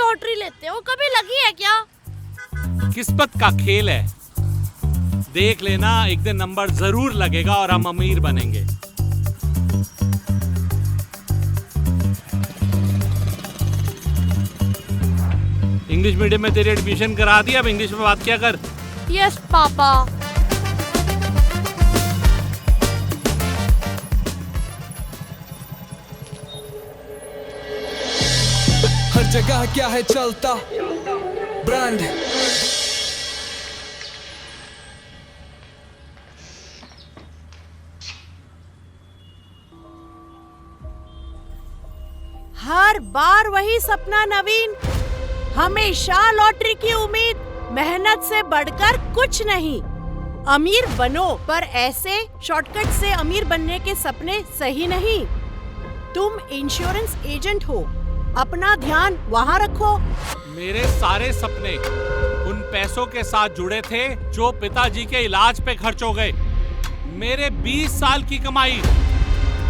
Lottery लेते हो, कभी लगी है क्या? किस्मत का खेल है, देख लेना एक दिन नंबर जरूर लगेगा और हम अमीर बनेंगे। इंग्लिश मीडियम में तेरी एडमिशन करा दी, अब इंग्लिश में बात क्या कर। Yes papa. हर जगह क्या है चलता ब्रांड। हर बार वही सपना नवीन, हमेशा लॉटरी की उम्मीद, मेहनत से बढ़कर कुछ नहीं। अमीर बनो, पर ऐसे शॉर्टकट से अमीर बनने के सपने सही नहीं। तुम इंश्योरेंस एजेंट हो, अपना ध्यान वहाँ रखो। मेरे सारे सपने उन पैसों के साथ जुड़े थे जो पिताजी के इलाज पे खर्च हो गए। मेरे 20 साल की कमाई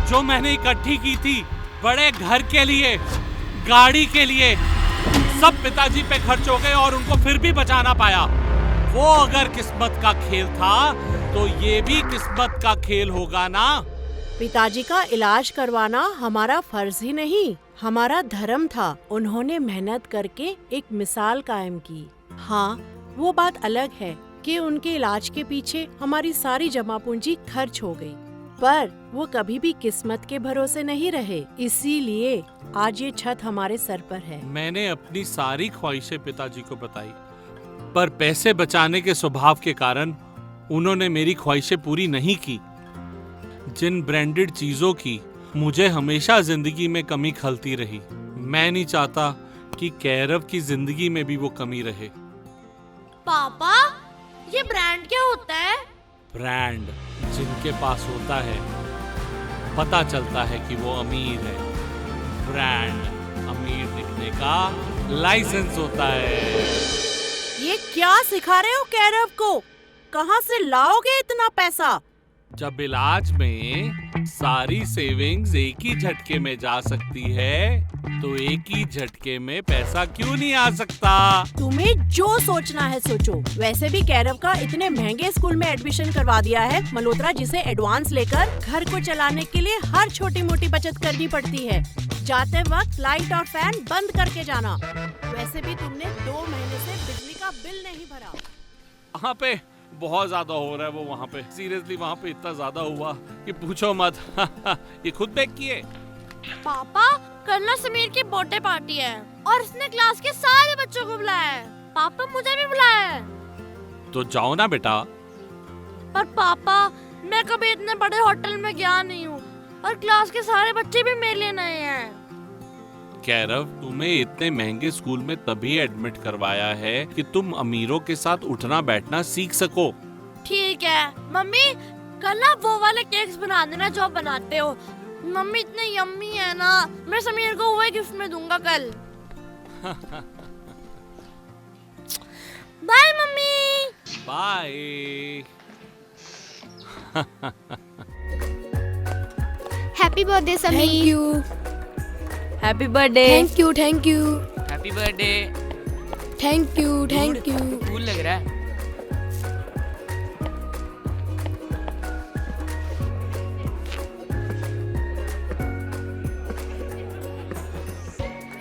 जो मैंने इकट्ठी की थी बड़े घर के लिए, गाड़ी के लिए, सब पिताजी पे खर्च हो गए और उनको फिर भी बचा ना पाया। वो अगर किस्मत का खेल था तो ये भी किस्मत का खेल होगा ना। पिताजी का इलाज करवाना हमारा फर्ज ही नहीं, हमारा धर्म था। उन्होंने मेहनत करके एक मिसाल कायम की। हाँ, वो बात अलग है कि उनके इलाज के पीछे हमारी सारी जमा पूंजी खर्च हो गई, पर वो कभी भी किस्मत के भरोसे नहीं रहे। इसीलिए आज ये छत हमारे सर पर है। मैंने अपनी सारी ख्वाहिशें पिताजी को बताई, पर पैसे बचाने के स्वभाव के कारण उन्होंने मेरी ख्वाहिशें पूरी नहीं की। जिन ब्रांडेड चीजों की मुझे हमेशा जिंदगी में कमी खलती रही, मैं नहीं चाहता कि कैरव की जिंदगी में भी वो कमी रहे। पापा, ये ब्रांड क्या होता है? ब्रांड जिनके पास होता है पता चलता है कि वो अमीर है। ब्रांड अमीर दिखने का लाइसेंस होता है। ये क्या सिखा रहे हो कैरव को? कहाँ से लाओगे इतना पैसा? जब इलाज में सारी सेविंग्स एक ही झटके में जा सकती है तो एक ही झटके में पैसा क्यों नहीं आ सकता? तुम्हें जो सोचना है सोचो। वैसे भी कैरव का इतने महंगे स्कूल में एडमिशन करवा दिया है मल्होत्रा, जिसे एडवांस लेकर घर को चलाने के लिए हर छोटी मोटी बचत करनी पड़ती है। जाते वक्त लाइट और फैन बंद करके जाना। वैसे भी तुमने 2 महीने से बिजली का बिल नहीं भरा। वहाँ पे बहुत ज्यादा हो रहा है वो, वहाँ पे सीरियसली वहाँ पे इतना ज्यादा हुआ कि पूछो मत। ये खुद बेक किए। पापा, कल ना समीर की बर्थडे पार्टी है और उसने क्लास के सारे बच्चों को बुलाया है। पापा, मुझे भी बुलाया है। तो जाओ ना बेटा। पर पापा, मैं कभी इतने बड़े होटल में गया नहीं हूँ और क्लास के सारे बच्चे भी मेरे लिए नए हैं। कैरव, तुम्हें इतने महंगे स्कूल में तभी एडमिट करवाया है कि तुम अमीरों के साथ उठना बैठना सीख सको। ठीक है मम्मी, कल ना वो वाले केक्स बना देना जो आप बनाते हो। मम्मी इतने यम्मी है ना, मैं समीर को वही गिफ्ट में दूंगा कल। Bye mummy. Bye. Happy birthday Sameer. Thank you. Happy birthday. Thank you thank you happy birthday. Thank you thank you. Cool लग रहा है।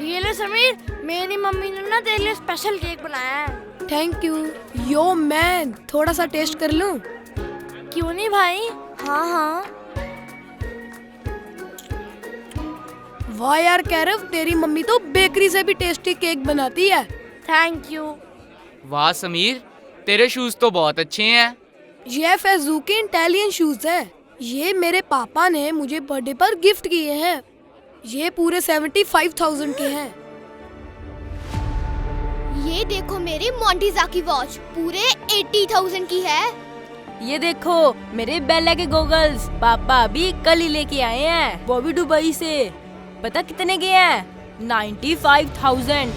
ये ले समीर, मेरी मम्मी ने ना तेरे लिए स्पेशल केक बनाया है। Thank you. यो मैं थोड़ा सा टेस्ट कर लूं? क्यों नहीं भाई? हाँ हाँ। वाह यार कैरव, तेरी मम्मी तो बेकरी से भी टेस्टी केक बनाती है। Thank you. वाह समीर, तेरे शूज तो बहुत अच्छे हैं। ये फैजू के इटालियन शूज है। ये मेरे पापा ने मुझे बर्थडे पर गिफ्ट किए हैं। ये पूरे 75,000 के हैं। ये देखो मेरी मोंटीजा की वॉच पूरे 80,000 की है। ये देखो मेरे बेला के गोगल्स, पापा अभी कल ही लेके आए हैं, वो भी दुबई से। पता कितने के हैं? 95,000।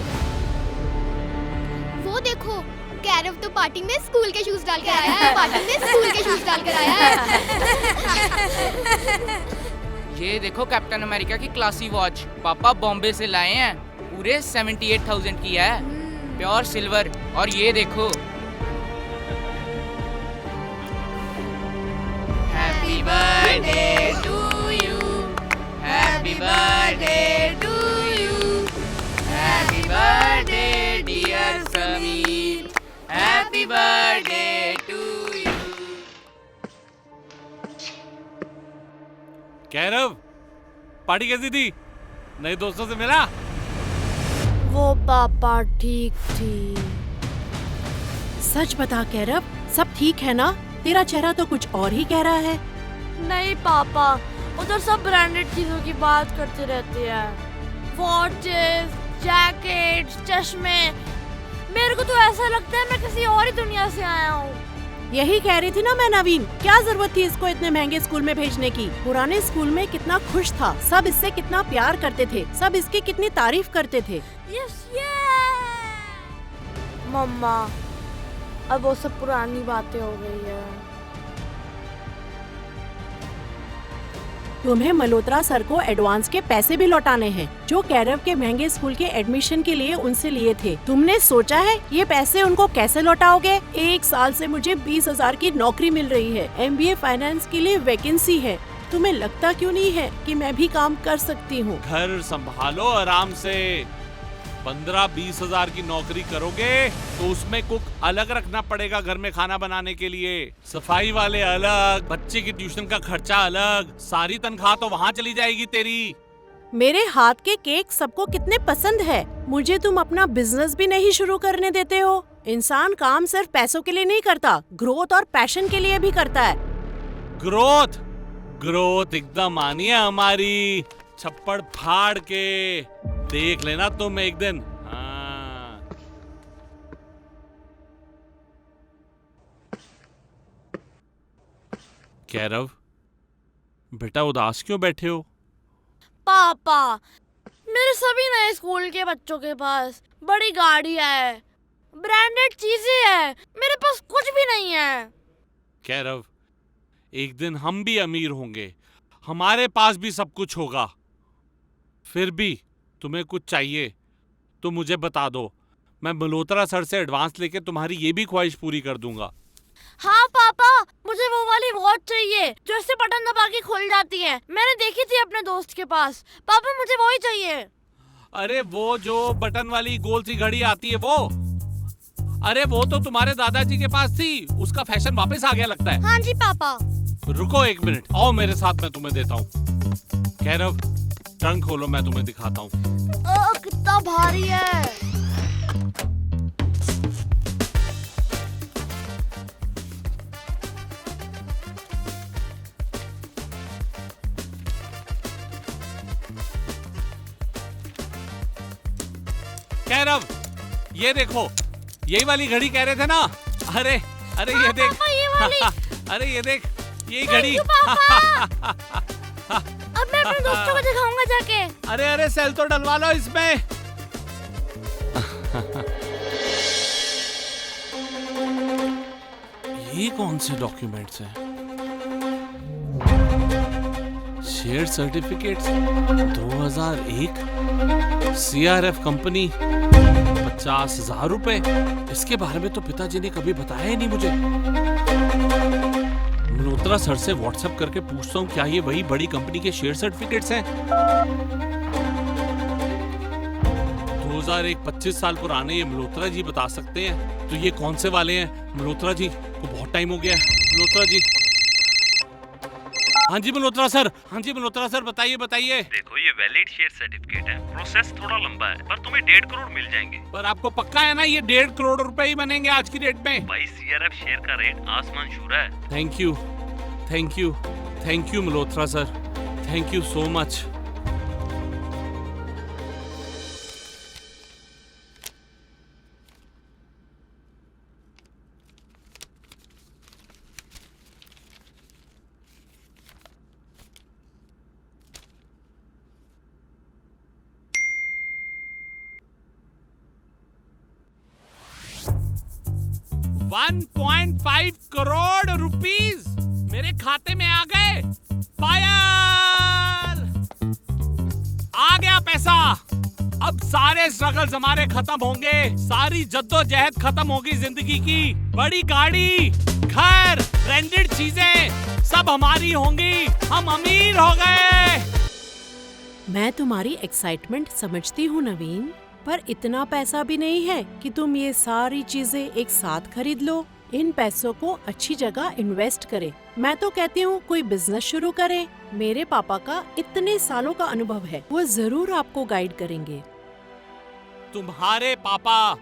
वो देखो कैरव तो पार्टी में स्कूल के शूज डाल कर आया है। पार्टी में स्कूल के शूज डाल कर आया है। ये देखो कैप्टन अमेरिका की क्लासी वॉच, पापा बॉम्बे से लाए हैं, पूरे 78,000 की है, प्योर सिल्वर। और ये देखो, happy birthday to you, happy birthday to you, happy birthday dear Sameer, happy birthday to you. Kairav, party कैसी थी? नए दोस्तों से मिला? वो पापा ठीक थी। सच बता कैरव, सब ठीक है ना? तेरा चेहरा तो कुछ और ही कह रहा है। नहीं पापा, उधर सब ब्रांडेड चीजों की बात करते रहते हैं, वॉचेस, जैकेट्स, चश्मे। मेरे को तो ऐसा लगता है मैं किसी और ही दुनिया से आया हूँ। यही कह रही थी ना मैं नवीन, क्या जरूरत थी इसको इतने महंगे स्कूल में भेजने की? पुराने स्कूल में कितना खुश था, सब इससे कितना प्यार करते थे, सब इसकी कितनी तारीफ करते थे। यस मम्मा, अब वो सब पुरानी बातें हो गई है। तुम्हें मल्होत्रा सर को एडवांस के पैसे भी लौटाने हैं जो कैरव के महंगे स्कूल के एडमिशन के लिए उनसे लिए थे। तुमने सोचा है ये पैसे उनको कैसे लौटाओगे? 1 साल से मुझे 20,000 की नौकरी मिल रही है, MBA फाइनेंस के लिए वैकेंसी है। तुम्हें लगता क्यों नहीं है कि मैं भी काम कर सकती हूँ? घर संभालो आराम से। 15-20 हजार की नौकरी करोगे तो उसमें कुक अलग रखना पड़ेगा घर में खाना बनाने के लिए, सफाई वाले अलग, बच्चे की ट्यूशन का खर्चा अलग, सारी तनख्वाह तो वहाँ चली जाएगी तेरी। मेरे हाथ के केक सबको कितने पसंद है, मुझे तुम अपना बिजनेस भी नहीं शुरू करने देते हो। इंसान काम सिर्फ पैसों के लिए नहीं करता, ग्रोथ और पैशन के लिए भी करता है। ग्रोथ एकदम आनी है हमारी, छप्पड़ फाड़ के देख लेना तुम एक दिन। हाँ। कैरव, बेटा उदास क्यों बैठे हो? पापा, मेरे सभी नए स्कूल के बच्चों के पास बड़ी गाड़ियां है, ब्रांडेड चीजें है, मेरे पास कुछ भी नहीं है। कैरव, एक दिन हम भी अमीर होंगे, हमारे पास भी सब कुछ होगा। फिर भी तुम्हें कुछ चाहिए तो मुझे बता दो, मैं मल्होत्रा सर से एडवांस लेके तुम्हारी ये भी ख्वाहिश पूरी कर दूंगा। हाँ पापा, मुझे वो वाली वॉच चाहिए जो इससे बटन दबा के खुल जाती है, मैंने देखी थी अपने दोस्त के पास। पापा मुझे वही चाहिए। अरे वो जो बटन वाली गोल सी घड़ी आती है वो? अरे वो तो तुम्हारे दादाजी के पास थी, उसका फैशन वापस आ गया लगता है। हाँ जी पापा। रुको 1 मिनट, आओ मेरे साथ, मैं तुम्हें देता हूँ। कैरव, ट्रंक खोलो, मैं तुम्हें दिखाता हूँ। कितना भारी है। कैरव, ये देखो, यही वाली घड़ी कह रहे थे ना? अरे अरे ये देख। पापा, ये वाली। अरे ये देख, यही घड़ी। अब मैं अपने दोस्तों को दिखाऊंगा जाके। अरे अरे सेल तो डलवा लो इसमें। ये कौन से डॉक्यूमेंट्स हैं? शेयर सर्टिफिकेट्स 2001, CRF कंपनी 50,000 रुपए। इसके बारे में तो पिताजी ने कभी बताया ही नहीं मुझे। मल्होत्रा सर से व्हाट्सएप करके पूछता हूँ क्या ये वही बड़ी कंपनी के शेयर सर्टिफिकेट्स हैं। 2001, 25 साल पुराने, ये मल्होत्रा जी बता सकते हैं। तो ये कौन से वाले हैं? मल्होत्रा जी को बहुत टाइम हो गया है। मल्होत्रा जी। हाँ जी मल्होत्रा सर, हाँ जी मल्होत्रा सर, बताइए बताइए। देखो ये वैलिड शेयर सर्टिफिकेट है, प्रोसेस थोड़ा लंबा है पर तुम्हें 1.5 करोड़ मिल जाएंगे। पर आपको पक्का है ना ये 1.5 करोड़ रुपए ही बनेंगे आज की डेट में? भाई CRF शेयर का रेट आसमान छू रहा है। Thank you, thank you, thank you Malhotra sir, thank you so much. $1.5 crore rupees मेरे खाते में आ गए। फायर! आ गया पैसा। अब सारे स्ट्रगल्स हमारे खत्म होंगे, सारी जद्दोजहद खत्म होगी जिंदगी की। बड़ी गाड़ी, घर, ब्रांडेड चीजें सब हमारी होंगी। हम अमीर हो गए। मैं तुम्हारी एक्साइटमेंट समझती हूँ नवीन, पर इतना पैसा भी नहीं है कि तुम ये सारी चीजें एक साथ खरीद लो। इन पैसों को अच्छी जगह इन्वेस्ट करें। मैं तो कहती हूँ कोई बिजनेस शुरू करें। मेरे पापा का इतने सालों का अनुभव है, वो जरूर आपको गाइड करेंगे। तुम्हारे पापा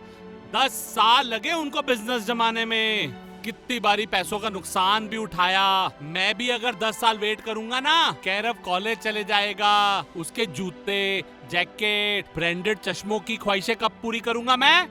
10 साल लगे उनको बिजनेस जमाने में। कितनी बारी पैसों का नुकसान भी उठाया। मैं भी अगर 10 साल वेट करूंगा ना, कैरव कॉलेज चले जाएगा। उसके जूते, जैकेट, ब्रांडेड चश्मों की ख्वाहिशें कब पूरी करूंगा मैं?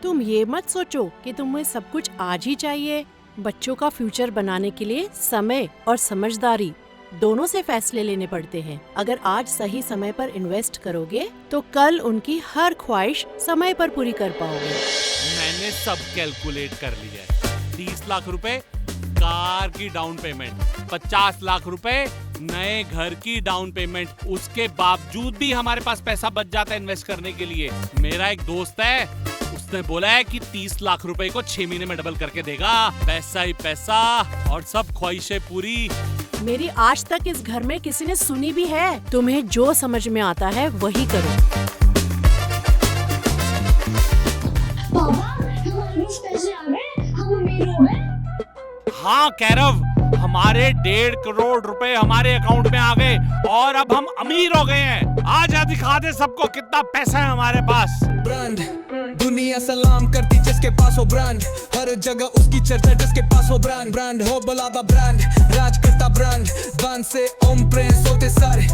तुम ये मत सोचो कि तुम्हें सब कुछ आज ही चाहिए। बच्चों का फ्यूचर बनाने के लिए समय और समझदारी दोनों से फैसले लेने पड़ते हैं। अगर आज सही समय पर इन्वेस्ट करोगे तो कल उनकी हर ख्वाहिश समय पर पूरी कर पाओगे। मैंने सब कैलकुलेट कर लिया है। 30 लाख रुपए कार की डाउन पेमेंट, 50 लाख रुपए नए घर की डाउन पेमेंट। उसके बावजूद भी हमारे पास पैसा बच जाता है इन्वेस्ट करने के लिए। मेरा एक दोस्त है, उसने बोला है कि 30 लाख रुपए को 6 महीने में डबल करके देगा। पैसा ही पैसा और सब ख्वाहिशें पूरी। मेरी आज तक इस घर में किसी ने सुनी भी है। तुम्हें जो समझ में आता है वही करो। हाँ कैरव, हमारे 1.5 करोड़ रुपए हमारे अकाउंट में आ गए और अब हम अमीर हो गए हैं। आजा दिखा दे सबको कितना पैसा है हमारे पास। ब्रांड, दुनिया सलाम करती जिसके पास हो ब्रांड। हर जगह उसकी चर्चा जिसके पास हो ब्रांड। ब्रांड हो बुलावा ब्रांड, राज करता ब्रांड। बांध से ओम प्रिंस होते सारे,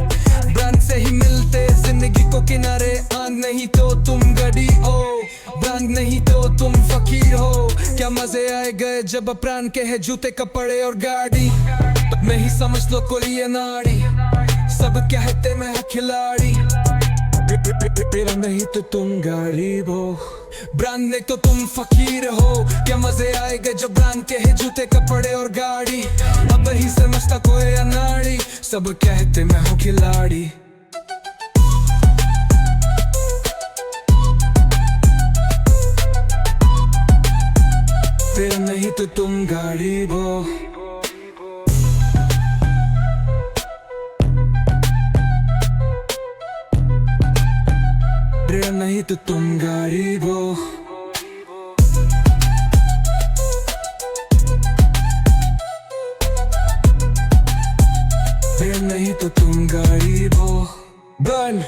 ब्रांड से ही मिलते जिंदगी को किनारे। आंध नहीं तो तुम गड़ी हो, ब्रांड नहीं तो तुम फकीर हो। क्या मजे आए गए जब ब्रांड के है जूते, कपड़े और गाड़ी। नहीं समझ लो कोई ये नाड़ी, सब कहते मैं खिलाड़ी। मेरा नहीं तो तुम गरीब हो, ब्रांड नहीं तो तुम फकीर हो। क्या मजे आएगा जब ब्रांड के है जूते, कपड़े और गाड़ी। अब ही समझता कोई अनाड़ी, सब कहते मैं हूँ खिलाड़ी। मेरा नहीं तो तुम गरीब हो। मेरा नहीं तो तुम गरीब हो। मेरा नहीं तो तुम गरीब हो। बन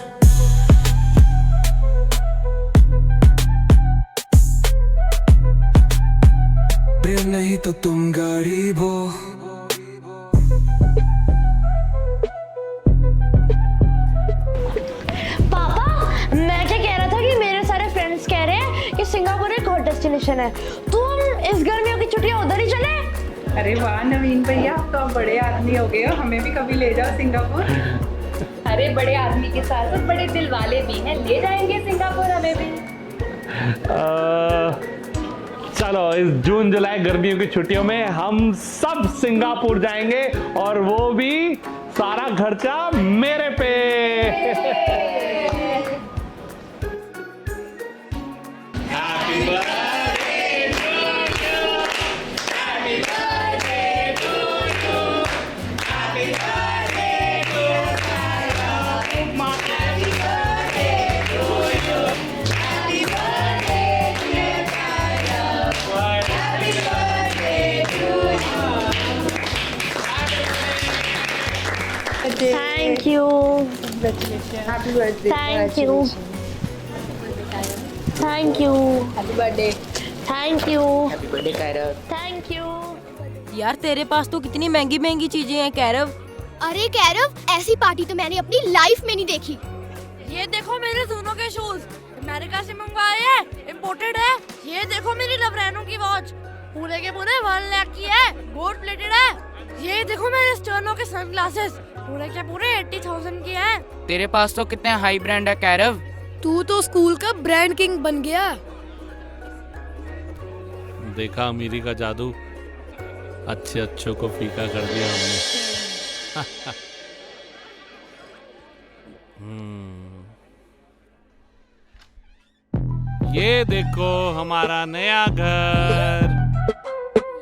मेरा नहीं तो तुम गरीब हो। सिंगापुर एक हॉट डेस्टिनेशन है, तुम इस गर्मियों की छुट्टियां उधर ही चले। अरे वाह नवीन भैया, आप तो बड़े आदमी हो गए हो, हमें भी कभी ले जाओ सिंगापुर। अरे बड़े आदमी के साथ साथ बड़े दिल वाले भी हैं, ले जाएंगे सिंगापुर हमें भी। चलो इस जून जुलाई गर्मियों की छुट्टियों में हम सब सिंगापुर जाएंगे और वो भी सारा खर्चा मेरे पे। Thank you. Happy birthday. Thank you. Thank you. Happy birthday. Thank you. Happy birthday Kairav. Thank you. यार तेरे पास तो कितनी महंगी महंगी चीजें हैं कैरव। अरे कैरव, ऐसी पार्टी तो मैंने अपनी लाइफ में नहीं देखी। ये देखो मेरे दोनों के शूज, अमेरिका से मंगवाए हैं, इम्पोर्टेड है। ये देखो मेरी लवरेनो की वॉच, पूरे के पूरे 1 लाख की है, गोल्ड प्लेटेड है। ये देखो मेरे स्टर्नो के सनग्लासेस, पूरे के पूरे 80,000 की है। तेरे पास तो कितने हाई ब्रांड है कैरव। तू तो स्कूल का ब्रांड किंग बन गया। देखा अमीरी का जादू, अच्छे अच्छों को फीका कर दिया हमने। ये देखो हमारा नया घर।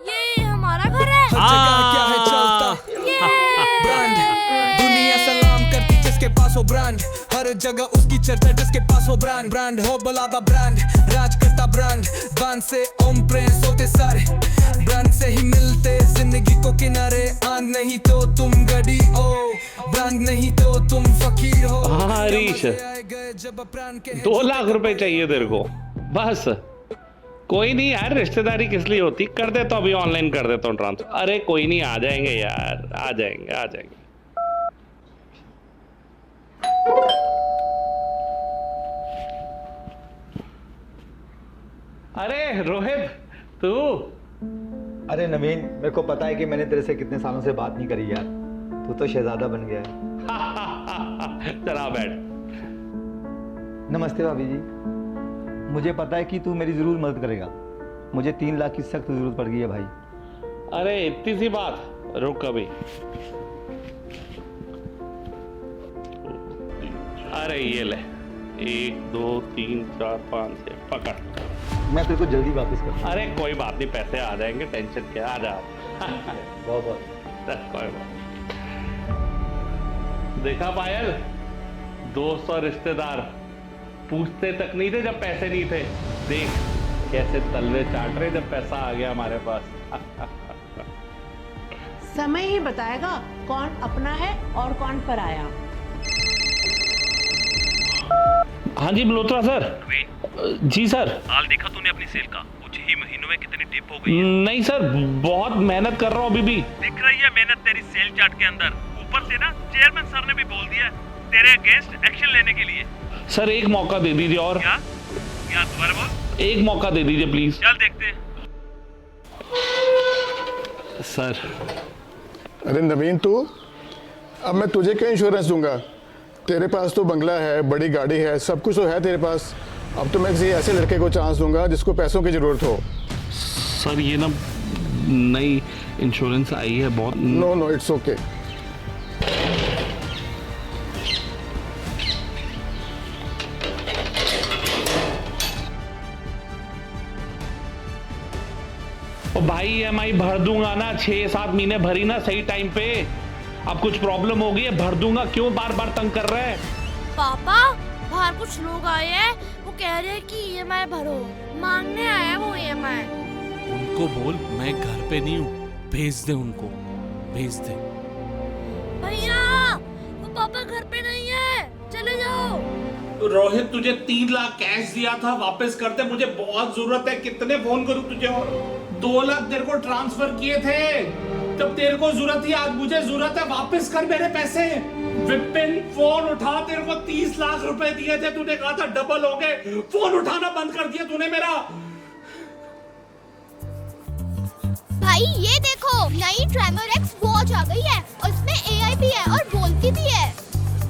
ये हमारा घर है। हर जगह क्या है चलता ब्रांड, दुनिया सलाम करती जिसके पास हो ब्रांड, हर जगह उसकी चर्चा जिसके पास हो ब्रांड। ब्रांड हो बुलावा ब्रांड, राज करता ब्रांड, बांध से ओम प्रिंस होते सारे, ब्रांड से ही मिलते जिंदगी को किनारे। आंध नहीं तो तुम गड़ी हो, ब्रांड नहीं तो तुम फकीर हो। हाँ हरीश, 2 लाख रुपए चाहिए तेरे को बस। कोई नहीं यार, रिश्तेदारी किस लिए होती, कर देता हूँ अभी, ऑनलाइन कर देता हूँ ट्रांसफर। अरे कोई नहीं, आ जाएंगे यार, आ जाएंगे आ जाएंगे। अरे रोहित, तू? अरे नवीन, मेरे को पता है कि मैंने तेरे से कितने सालों से बात नहीं करी यार, तू तो शहजादा बन गया है। चला बैठ। नमस्ते भाभी जी, मुझे पता है कि तू मेरी ज़रूर मदद करेगा, मुझे 3 लाख की सख्त ज़रूरत पड़ गई है भाई। अरे इतनी सी बात, रुक अभी। अरे ये ले, 1 2 3 4 5 6 पकड़। मैं तेरे को जल्दी वापस कर। अरे कोई बात नहीं, पैसे आ जाएंगे, टेंशन क्या, आ जा। बहुत बहुत कोई बात। देखा पायल, दोस्त और रिश्तेदार पूछते तक नहीं थे जब पैसे नहीं थे, देख कैसे तलवे चाट रहे जब पैसा आ गया हमारे पास। समय ही बताएगा कौन अपना है और कौन पराया। हाँ जी मल्होत्रा सर। जी सर। हाल देखा तूने अपनी सेल का? कुछ ही महीनों में कितनी डिप हो गई है। नहीं सर, बहुत मेहनत कर रहा हूँ अभी भी। दिख रही है मेहनत तेरी सेल चार्ट के अंदर। ऊपर से ना चेयरमैन सर ने भी बोल दिया तेरे अगेंस्ट एक्शन लेने के लिए। सर एक मौका दे दीजिए और। क्या दोबारा बोल। एक मौका दे दीजिए प्लीज। चल देखते हैं। सर। अरे नवीन, तू अब मैं तुझे क्या इंश्योरेंस दूंगा? तेरे पास तो बंगला है, बड़ी गाड़ी है, सब कुछ तो है तेरे पास। अब तो मैं किसी ऐसे लड़के को चांस दूंगा जिसको पैसों की जरूरत हो। सर ये ना नई इंश्योरेंस आई है बहुत। No no, it's okay. भाई EMI भर दूंगा ना, 6-7 महीने भरी ना सही टाइम पे। अब कुछ प्रॉब्लम हो गई है, भर दूंगा, क्यों बार बार तंग कर रहे हैं? पापा, बाहर कुछ लोग आए हैं, वो कह रहे हैं कि EMI भरो, मांगने आया है वो EMI। उनको बोल मैं घर पे नहीं हूँ, भेज दे उनको, भेज दे। भैया, वो पापा घर पे नहीं है, चले जाओ। रोहित, तुझे 3 लाख कैश दिया था, वापस कर दे, मुझे बहुत जरूरत है। कितने फोन करूं तुझे? और 2 लाख तेरे को ट्रांसफर किए थे जब तेरे को जरूरत थी, आज मुझे जरूरत है, वापस कर मेरे पैसे। विपिन फोन उठा, तेरे को 30 लाख रुपए दिए थे, तूने कहा था डबल हो गए, फोन उठाना बंद कर दिया तूने मेरा। भाई ये देखो, नई ट्रेमर X वॉच आ गई है, उसमें AI भी है और बोलती भी है।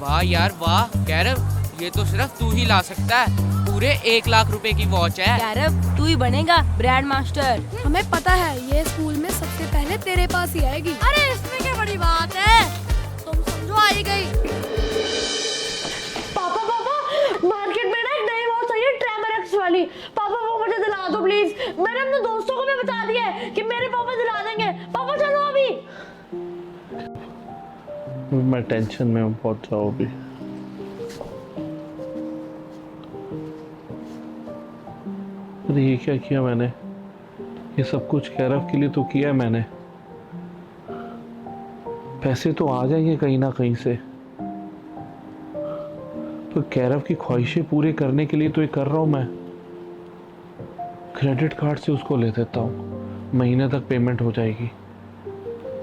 वाह यार वाह, गैरव ये तो सिर्फ तू ही ला सकता है। पूरे 1 लाख रुपए की वॉच है। गैरव तू ही बनेगा ब्रांड मास्टर। हमें पता है ये स्कूल में सबसे पहले तेरे पास ही आएगी। अरे इसमें क्या बड़ी बात है, तुम समझो आई गई। पापा मार्केट में ना एक नई वॉच आई है, ट्रेमर X वाली। पापा वो मुझे दिला दो प्लीज। मैंने अपने दोस्तों को भी बता दिया है कि मेरे पापा दिला देंगे। पापा चलो अभी। मैं टेंशन में हूँ, बहुत जाओ अभी। अरे ये क्या किया मैंने? ये सब कुछ कैरव के लिए तो किया है मैंने। पैसे तो आ जाएंगे कहीं ना कहीं से, तो कैरव की ख्वाहिशें पूरे करने के लिए तो ये कर रहा हूं मैं। क्रेडिट कार्ड से उसको ले देता हूँ, महीने तक पेमेंट हो जाएगी।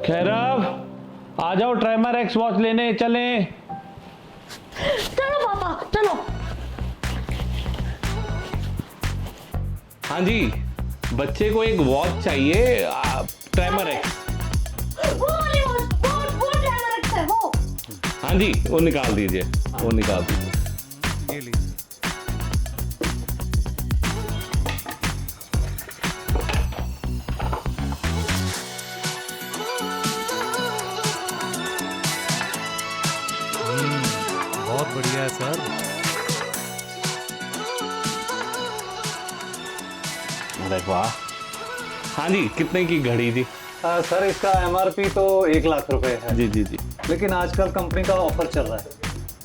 कैरव आ जाओ, ट्रेमर X वॉच लेने चलें। चलो पापा चलो। हाँ जी, बच्चे को एक वॉच चाहिए, ट्रेमर X। वो वाली वॉच, वो ट्रेमर X है वो। हाँ जी, वो निकाल दीजिए, वो निकाल दीजिए। ये लीजिए। बहुत बढ़िया है सर। अरे वाह। हाँ जी, कितने की घड़ी थी? सर इसका MRP तो 1 लाख रुपए है। जी जी जी। लेकिन आजकल कंपनी का ऑफर चल रहा है,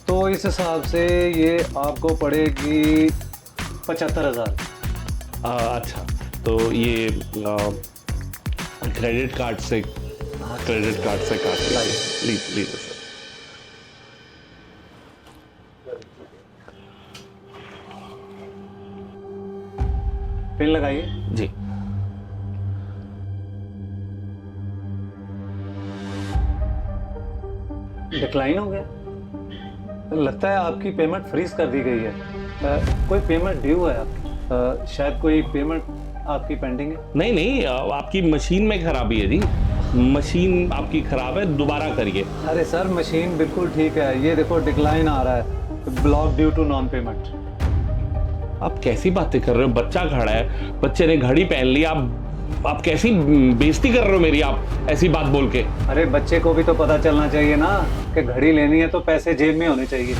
तो इस हिसाब से ये आपको पड़ेगी 75,000। अच्छा, तो ये क्रेडिट कार्ड से काट लीजिए सर। पिन लगाइए जी। डिक्लाइन हो गया। लगता है आपकी पेमेंट फ्रीज कर दी गई है। कोई पेमेंट ड्यू है आपकी? शायद कोई पेमेंट आपकी पेंडिंग है। नहीं नहीं, आपकी मशीन में खराबी है जी। मशीन आपकी खराब है, दोबारा करिए। अरे सर मशीन बिल्कुल ठीक है, ये देखो डिक्लाइन आ रहा है, block due to non payment. आप कैसी बातें कर रहे हो? बच्चा खड़ा है, बच्चे ने घड़ी पहन ली, आप कैसी बेइज्जती कर रहे हो मेरी, आप ऐसी बात बोल के। अरे बच्चे को भी तो पता चलना चाहिए ना कि घड़ी लेनी है तो पैसे जेब में होने चाहिए।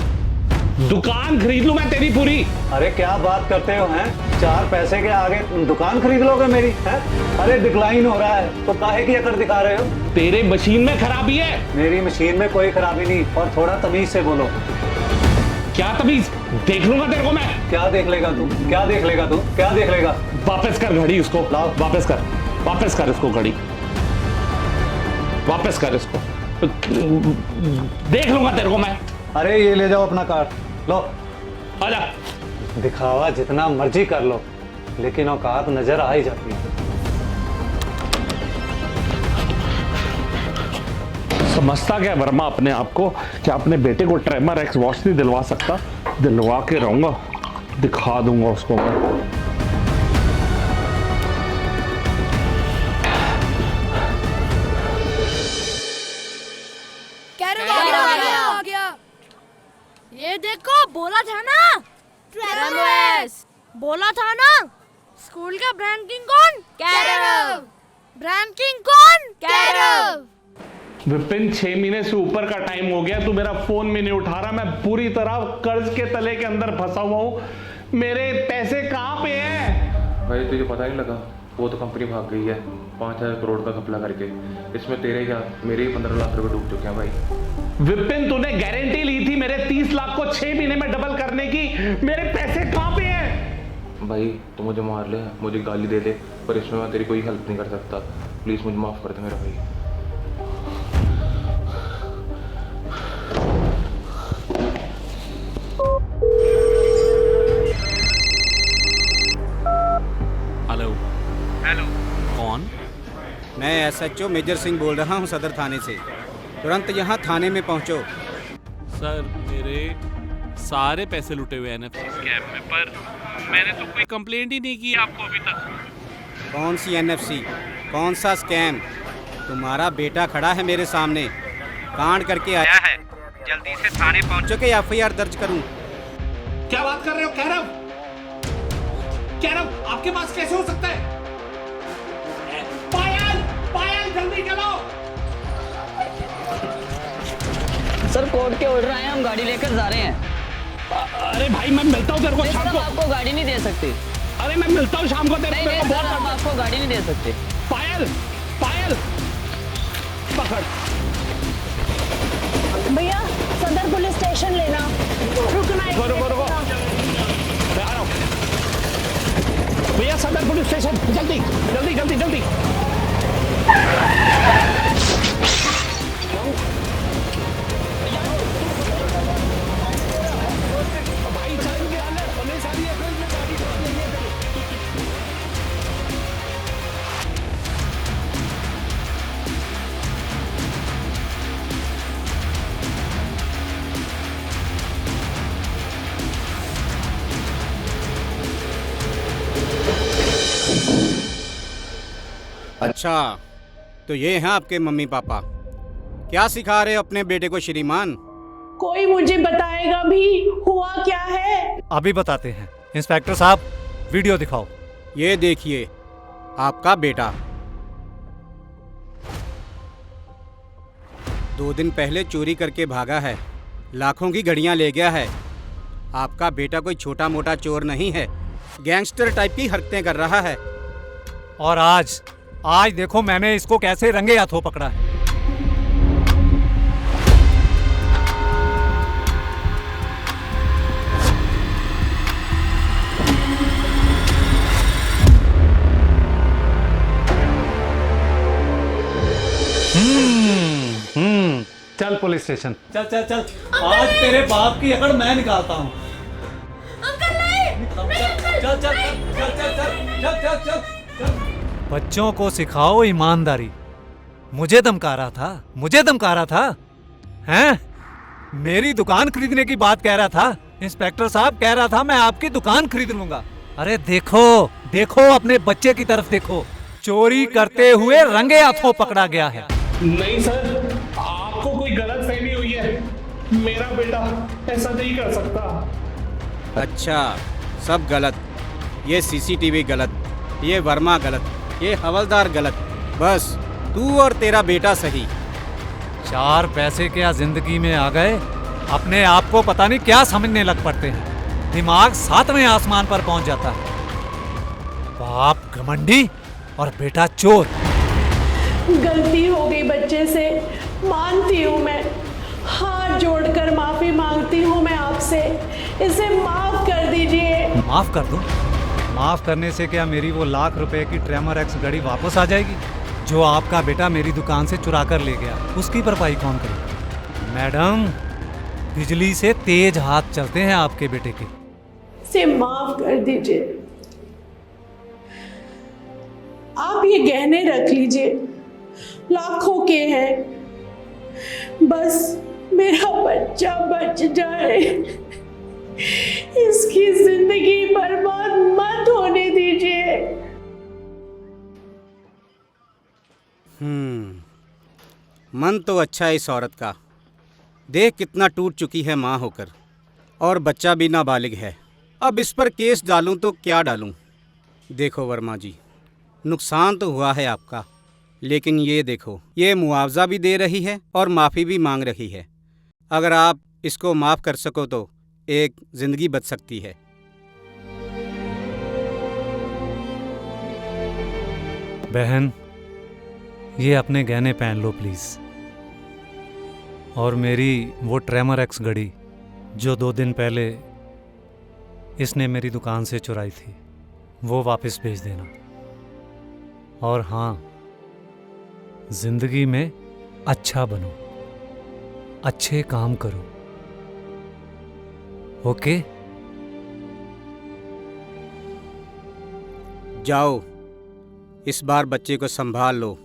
दुकान खरीद लूं मैं तेरी पूरी? अरे क्या बात करते हो हैं, 4 पैसे के आगे दुकान खरीद लोगे मेरी? हैं? अरे डिक्लाइन हो रहा है तो काहे की अकड़ दिखा रहे हो? तेरे मशीन में खराबी है। मेरी मशीन में कोई खराबी नहीं, और थोड़ा तमीज से बोलो। क्या तमीज? देख लूंगा तेरे को मैं। क्या देख लेगा तू? क्या देख लेगा तू? क्या देख लेगा? वापस कर घड़ी उसको, लाओ वापस कर इसको घड़ी, वापस कर इसको, देख लूंगा तेरे को मैं। अरे ये ले जाओ अपना कार्ड, लो आजा। दिखावा जितना मर्जी कर लो, लेकिन औकात नजर आ ही जाती है। समझता क्या वर्मा अपने आप को कि अपने बेटे को ट्रेमर एक्स वॉच नहीं दिलवा सकता? दिलवा के रहूंगा, दिखा दूंगा उसको मैं। आ गया। ये देखो, बोला था ना ट्रेमोएस, बोला था ना। स्कूल का ब्रांड किंग कौन? कैरव। ब्रांड किंग कौन? कैरव। विपिन, 6 महीने से ऊपर का टाइम हो गया, तू मेरा फोन भी नहीं उठा रहा। मैं पूरी तरह कर्ज के तले के अंदर फंसा हुआ हूँ। मेरे पैसे कहाँ पे हैं? भाई तुझे पता नहीं लगा, वो तो कंपनी भाग गई है 5,000 करोड़ का घपला करके। इसमें तेरे क्या, मेरे ही 15 लाख रुपए डूब चुके हैं भाई। विपिन, तूने गारंटी ली थी मेरे 30 लाख को 6 महीने में डबल करने की, मेरे पैसे कहाँ पे हैं? भाई तू मुझे मार ले, मुझे गाली दे दे, पर इसमें मैं तेरी कोई हेल्प नहीं कर सकता। प्लीज मुझे माफ कर दे मेरा भाई। हेलो, कौन? मैं SHO मेजर सिंह बोल रहा हूँ सदर थाने से। तुरंत यहाँ थाने में पहुँचो। सर, मेरे सारे पैसे लुटे हुए हैं NFC स्कैम में, पर मैंने तो कोई कंप्लेंट ही नहीं की आपको अभी तक। कौन सी NFC? कौन सा स्कैम? तुम्हारा बेटा खड़ा है मेरे सामने, कांड करके आया है। जल्दी से थाने पहुँचो कि FIR दर्ज करूँ। क्या बात कर रहे हो कैरव? कैरव, आपके पास कैसे हो सकता है? पायल जल्दी चलो। सर कोर्ट के ऑर्डर आए, हम गाड़ी लेकर जा रहे हैं। अरे भाई मैं मिलता हूँ तेरे को शाम को। आपको गाड़ी नहीं दे सकते। अरे मैं मिलता हूँ शाम को तेरे को। नहीं, हम आपको गाड़ी नहीं दे सकते। पायल पकड़। भैया सदर पुलिस स्टेशन लेना। रुकना एक रुको। मैं आ रहा हूँ भैया, सदर पुलिस स्टेशन, जल्दी। अच्छा, तो ये हैं आपके मम्मी पापा। क्या सिखा रहे हो अपने बेटे को श्रीमान? कोई मुझे बताएगा भी हुआ क्या है? अभी बताते हैं। इंस्पेक्टर साहब, वीडियो दिखाओ। ये देखिए आपका बेटा 2 दिन पहले चोरी करके भागा है, लाखों की घड़ियां ले गया है। आपका बेटा कोई छोटा मोटा चोर नहीं है, गैंगस्टर टाइप की हरकतें कर रहा है। और आज देखो मैंने इसको कैसे रंगे हाथों पकड़ा है। चल पुलिस स्टेशन, चल चल चल। आज तेरे बाप की अकड़ मैं निकालता हूँ। चल चल चल चल चल चल चल चल चल। बच्चों को सिखाओ ईमानदारी। मुझे धमका रहा था हैं? मेरी दुकान खरीदने की बात कह रहा था। इंस्पेक्टर साहब कह रहा था मैं आपकी दुकान खरीद लूंगा। अरे देखो अपने बच्चे की तरफ देखो, चोरी करते हुए रंगे हाथों पकड़ा गया है। नहीं सर, आपको कोई गलत फहमी हुई है। मेरा बेटा ऐसा नहीं कर सकता। अच्छा, सब गलत। ये सीसीटीवी गलत, ये वर्मा गलत, ये हवलदार गलत, बस तू और तेरा बेटा सही। 4 पैसे क्या जिंदगी में आ गए, अपने आप को पता नहीं क्या समझने लग पड़ते हैं। दिमाग 7वें आसमान पर पहुंच जाता है। बाप घमंडी और बेटा चोर। गलती हो गई बच्चे से, मानती हूँ मैं। हाथ जोड़कर माफी मांगती हूँ मैं आपसे, इसे माफ कर दीजिए। माफ कर दूं? माफ करने से क्या मेरी वो लाख रुपए की ट्रैमर एक्स गाड़ी वापस आ जाएगी जो आपका बेटा मेरी दुकान से चुरा कर ले गया? उसकी भरपाई कौन करेगा? मैडम, बिजली से तेज हाथ चलते हैं आपके बेटे के। इसे माफ कर दीजिए। आप ये गहने रख लीजिए, लाखों के हैं। बस मेरा बच्चा बच जाए, इसकी जिंदगी बर्बाद मत होने दीजिए। मन तो अच्छा है इस औरत का। देख कितना टूट चुकी है माँ होकर, और बच्चा भी नाबालिग है। अब इस पर केस डालूं तो क्या डालूं? देखो वर्मा जी, नुकसान तो हुआ है आपका, लेकिन ये देखो, ये मुआवजा भी दे रही है और माफ़ी भी मांग रही है। अगर आप इसको माफ़ कर सको तो एक ज़िंदगी बच सकती है। बहन, ये अपने गहने पहन लो प्लीज़, और मेरी वो ट्रैमर एक्स घड़ी जो 2 दिन पहले इसने मेरी दुकान से चुराई थी, वो वापस भेज देना। और हाँ, जिंदगी में अच्छा बनो, अच्छे काम करो, ओके? जाओ, इस बार बच्चे को संभाल लो।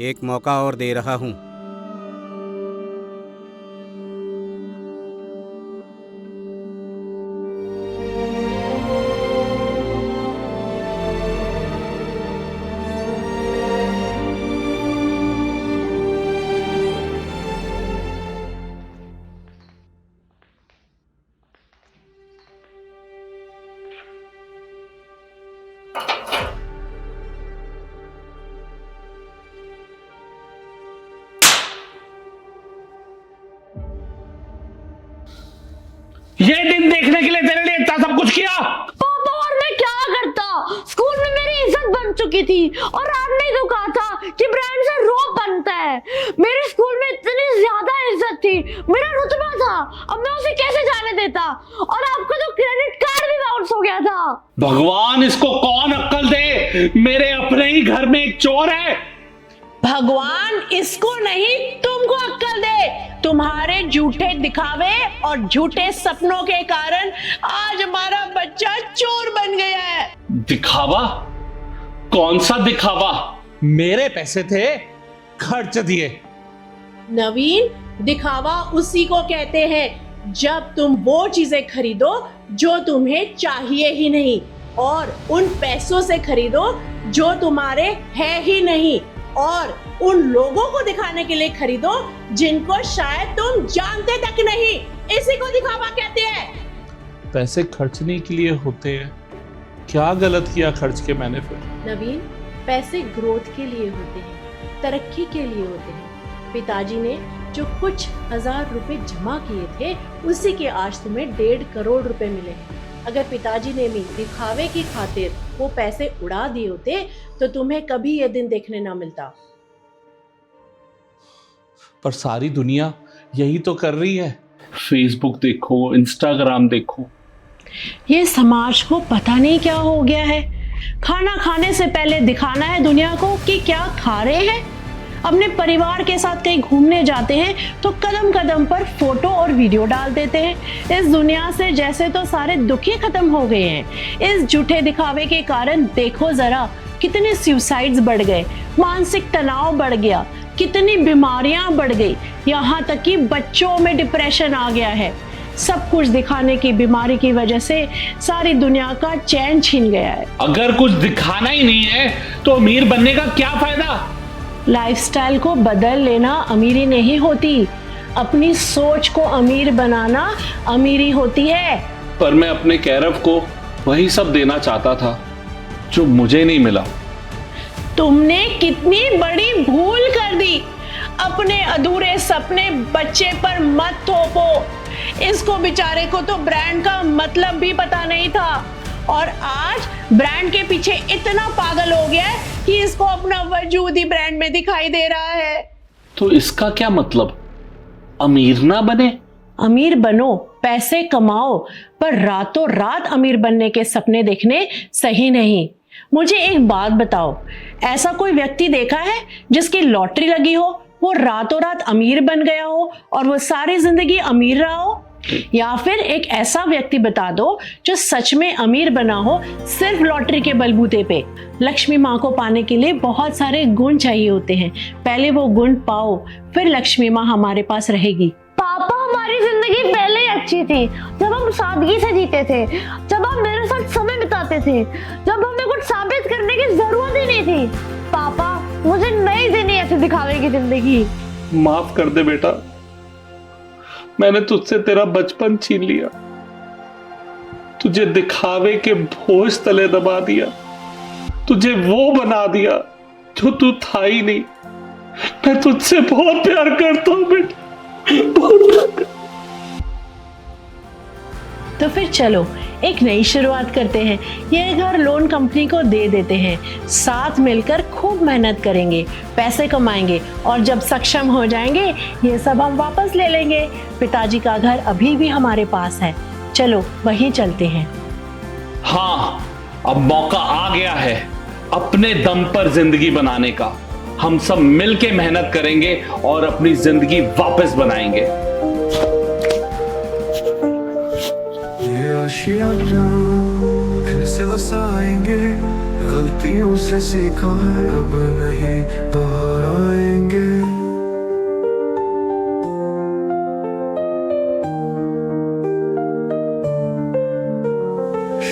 एक मौका और दे रहा हूँ। ये दिन देखने के लिए तेरे लिए इतना सब कुछ किया? पापा, और मैं क्या करता? स्कूल में मेरी इज्जत बन चुकी थी, और आपने तो कहा था कि ब्रांड से रोब बनता है। मेरे स्कूल में इतनी ज्यादा इज्जत थी, मेरा रुतबा था, अब मैं उसे कैसे जाने देता? और आपका तो क्रेडिट कार्ड भी बाउंस हो गया था। भगवान, इसको कौन अक्ल दे? मेरे अपने ही घर में एक चोर है। भगवान इसको नहीं, तुमको अक्ल दे। तुम्हारे झूठे दिखावे और झूठे सपनों के कारण आज हमारा बच्चा चोर बन गया है। दिखावा? कौन सा दिखावा? मेरे पैसे थे, खर्च दिए। नवीन, दिखावा उसी को कहते हैं जब तुम वो चीजें खरीदो जो तुम्हें चाहिए ही नहीं, और उन पैसों से खरीदो जो तुम्हारे है ही नहीं, और उन लोगों को दिखाने के लिए खरीदो जिनको शायद तुम जानते तक नहीं। इसी को दिखावा कहते हैं। पैसे खर्चने के लिए होते हैं, क्या गलत किया खर्च के मैंने फिर? नवीन, पैसे ग्रोथ के लिए होते हैं, तरक्की के लिए होते हैं। पिताजी ने जो कुछ 1000 रुपए जमा किए थे, उसी के आज तुम्हें 1.5 करोड़ रुपए मिले हैं। अगर पिताजी ने भी दिखावे की खातिर वो पैसे उड़ा दिए होते तो तुम्हें कभी ये दिन देखने ना मिलता। पर सारी दुनिया यही तो कर रही है। फेसबुक देखो, इंस्टाग्राम देखो। ये समाज को पता नहीं क्या हो गया है। खाना खाने से पहले दिखाना है दुनिया को कि क्या खा रहे हैं। अपने परिवार के साथ कहीं घूमने जाते हैं तो कदम कदम पर फोटो और वीडियो डाल देते हैं। इस दुनिया से जैसे तो सारे दुख ही खत्म हो गए हैं। इस झूठे दिखावे के कारण देखो जरा कितने सुसाइड्स बढ़ गए, मानसिक तनाव बढ़ गया, कितनी बीमारियां बढ़ गई, यहाँ तक कि बच्चों में डिप्रेशन आ गया है। सब कुछ दिखाने की बीमारी की वजह से सारी दुनिया का चैन छीन गया है। अगर कुछ दिखाना ही नहीं है तो अमीर बनने का क्या फायदा? लाइफस्टाइल को बदल लेना अमीरी नहीं होती, अपनी सोच को अमीर बनाना अमीरी होती है। पर मैं अपने कैरव को वही सब देना चाहता था जो मुझे नहीं मिला। तुमने कितनी बड़ी भूल कर दी। अपने अधूरे सपने बच्चे पर मत थोपो। इसको बेचारे को तो ब्रांड का मतलब भी पता नहीं था और आज ब्रांड के पीछे इतना पागल हो गया है कि इसको अपना वजूद ही ब्रांड में दिखाई दे रहा है। तो इसका क्या मतलब? अमीर ना बने? अमीर बनो, पैसे कमाओ, पर रातों रात अमीर बनने के सपने देखने सही नहीं। मुझे एक बात बताओ, ऐसा कोई व्यक्ति देखा है जिसकी लॉटरी लगी हो, वो रातों रात अमीर बन गया हो और वो सारी जिंदगी अमीर रहा हो? या फिर एक ऐसा व्यक्ति बता दो जो सच में अमीर बना हो सिर्फ लॉटरी के बलबूते पे। लक्ष्मी माँ को पाने के लिए बहुत सारे गुण चाहिए होते हैं। पहले वो गुण पाओ, फिर लक्ष्मी माँ हमारे पास रहेगी। पापा, हमारी जिंदगी पहले ही अच्छी थी, जब हम सादगी से जीते थे, जब हम मेरे साथ समय बिताते थे, जब हमें कुछ साबित करने की जरूरत ही नहीं थी। पापा, मुझे नहीं देनी ऐसे दिखावे की जिंदगी। माफ कर दे बेटा, मैंने तुझसे तेरा बचपन छीन लिया, तुझे दिखावे के बोझ तले दबा दिया, तुझे वो बना दिया जो तू था ही नहीं। मैं तुझसे बहुत प्यार करता हूं बेटा, बहुत प्यार करता हूं। तो फिर चलो एक नई शुरुआत करते हैं। ये घर लोन कंपनी को दे देते हैं, साथ मिलकर खूब मेहनत करेंगे, पैसे कमाएंगे और जब सक्षम हो जाएंगे ये सब हम वापस ले लेंगे। पिताजी का घर अभी भी हमारे पास है, चलो वहीं चलते हैं। हाँ, अब मौका आ गया है अपने दम पर जिंदगी बनाने का। हम सब मिलके मेहनत करेंगे और अपनी जिंदगी वापस बनाएंगे। फिर से बसाएंगे, गलतियों से सीखा है, अब नहीं दोहराएंगे।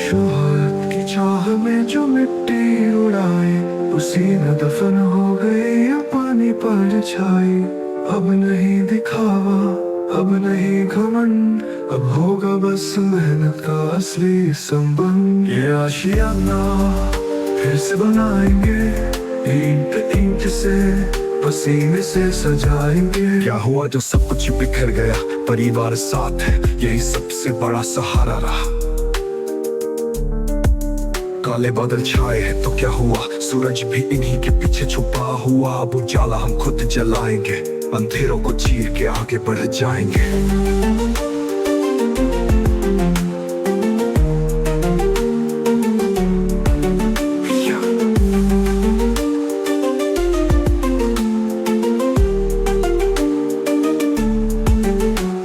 शोहरत की चाह में जो मिट्टी उड़ाए, उसी न दफन हो गई या पानी पर छाई। अब नहीं दिखावा, अब नहीं घमंड, अब होगा बस मेहनत का असली संबंध। ये आशियाना फिर से बनाएंगे, ईंट ईंट से पसीने से सजाएंगे। क्या हुआ जो सब कुछ बिखर गया, परिवार साथ है यही सबसे बड़ा सहारा रहा। काले बादल छाए हैं तो क्या हुआ, सूरज भी इन्हीं के पीछे छुपा हुआ। अब उजाला हम खुद जलाएंगे, अंधेरों को चीर के आगे बढ़ जाएंगे।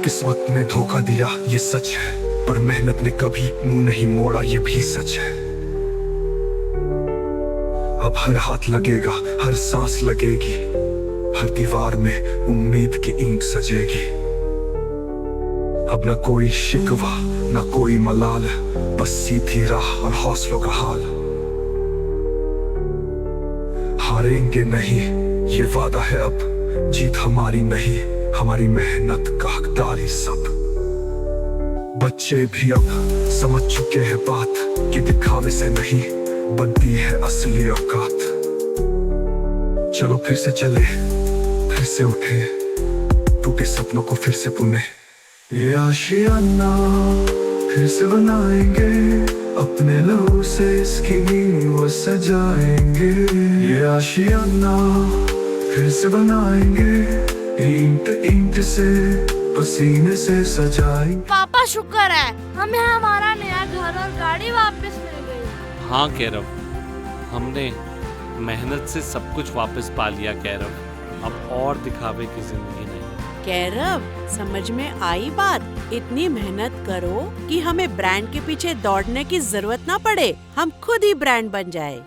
किस्मत ने धोखा दिया ये सच है, पर मेहनत ने कभी मुंह नहीं मोड़ा ये भी सच है। अब हर हाथ लगेगा, हर सांस लगेगी, हर दीवार में उम्मीद की ईंट सजेगी। अब न कोई शिकवा न कोई मलाल, बस सीधी राह और हौसलों का हाल। हारेंगे नहीं ये वादा है अब, जीत हमारी नहीं हमारी मेहनत का हकदारी सब। बच्चे भी अब समझ चुके हैं बात कि दिखावे से नहीं बनती है असली औकात। चलो फिर से चले, फिर से उठे, टूटे सपनों को फिर से बुने। ये आशियाना फिर से बनाएंगे अपने लहू से इसकी नींव वो सजाएंगे। ये आशियाना फिर से बनाएंगे, ईंट ईंट से पसीने से सजाएंगे। पापा शुक्र है हमें हमारा नया घर और गाड़ी वापस मिल गई। हाँ कैरव, हमने मेहनत से सब कुछ वापस पा लिया कैरव। अब और दिखावे की जिंदगी नहीं। कैरव, समझ में आई बात? इतनी मेहनत करो कि हमें ब्रांड के पीछे दौड़ने की जरूरत ना पड़े, हम खुद ही ब्रांड बन जाए।